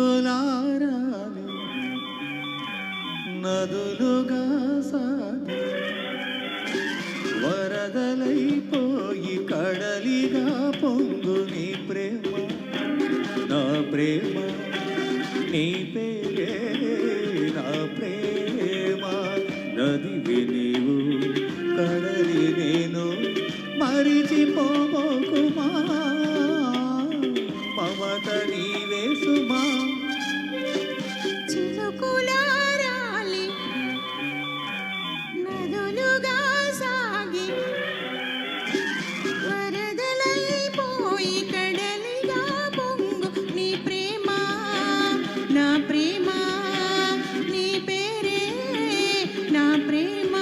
చినుకులారాలి నదులుగా సాగి వరదలైపోయి కడలిగా పొంగు నీ ప్రేమ నా ప్రేమ నీ పేరే నా ప్రేమ నదివి నీవు కడలి నేను మరిచిపోకుమా మమత నీవే సుమా చినుకులారాలి నదులుగా సాగి వరదలైపోయి కడలిగా పొంగు నీ ప్రేమ నా ప్రేమ నీ పేరే నా ప్రేమ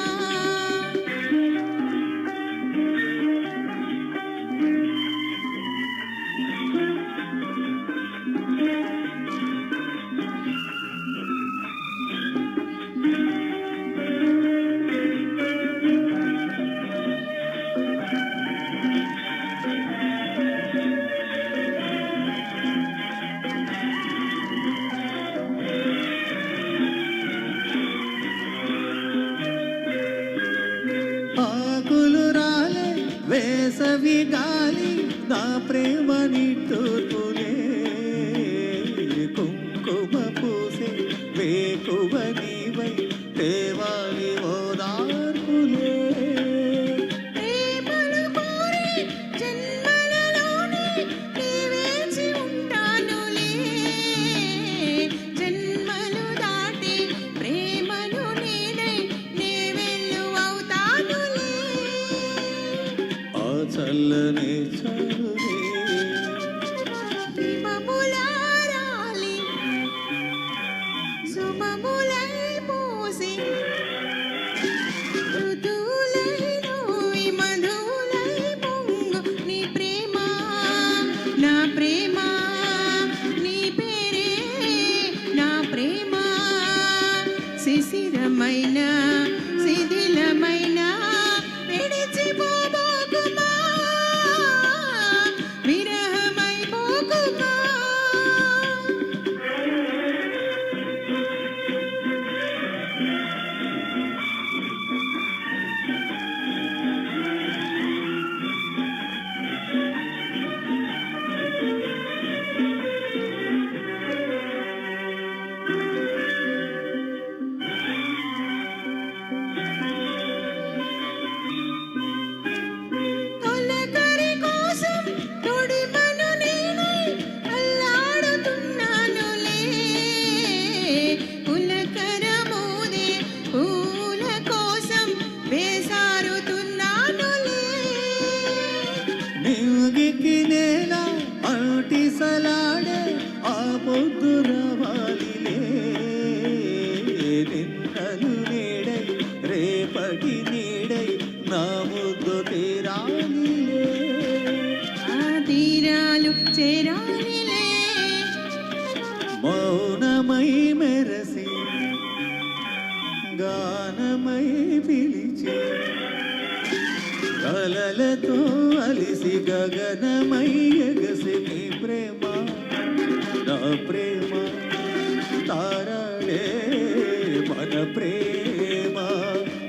ఆకులు రాలే వేసవి గాలి నా ప్రేమ నిట్టుతులే కుంకుమ పూసే వేకువ నీవై దేవాలి ఓదార్పులే ప్రేమను కోరి జన్మలలోనే నీ వేచి ఉంటానులే జన్మలు దాటి ప్రేమను నేనై నే వెల్లువవుతానులే ఆ చల్లనే చలువే హిమములారాలి సుమములై పోసి ఋతువులై నవ్వి మధువులై పొంగు నీ ప్రేమ నా ప్రేమ నీ పేరే నా ప్రేమ శిశిరమైన శిథిలమైన విడిచిపోబోకుమా విరహమైపోకుమా తొలకరి కోసం తొడిమను నేనై అల్లాడుతున్నానులే పులకర మోదే పూల కోసం వేసారుతున్నానులే నింగికి నేల అటిసలాడే ఆ పొద్దు రవాలిలే నిన్నలు నీడై రేపటి నీడై నా ముద్దు తీరాలిలే ఆ తీరాలు చేరాలిలే మౌనమై మెరసి గానమై పిలిచి కలలతో అలిసి గగనమై ఎగసి నీ ప్రేమ నా ప్రేమ తారడే మన ప్రేమ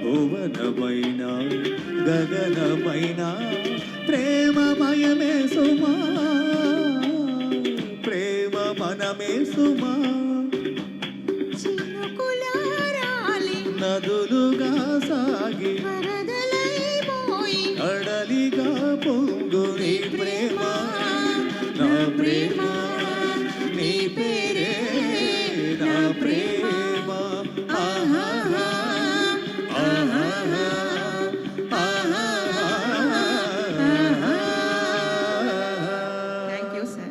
భువనమైన గగనమైన ప్రేమమయమే సుమా ప్రేమ మనమే సుమా చినుకులారాలి నదులుగా సాగి వరదలైపోయి కడలిగా పొంగు నీ ప్రేమ నా ప్రేమ నీ పేరే నా ప్రేమ ఆహా ఆహా థ్యాంక్ యూ సార్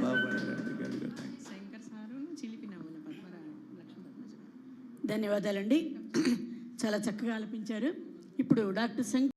ధన్యవాదాలండి. చాలా చక్కగా ఆలపించారు. ఇప్పుడు డాక్టర్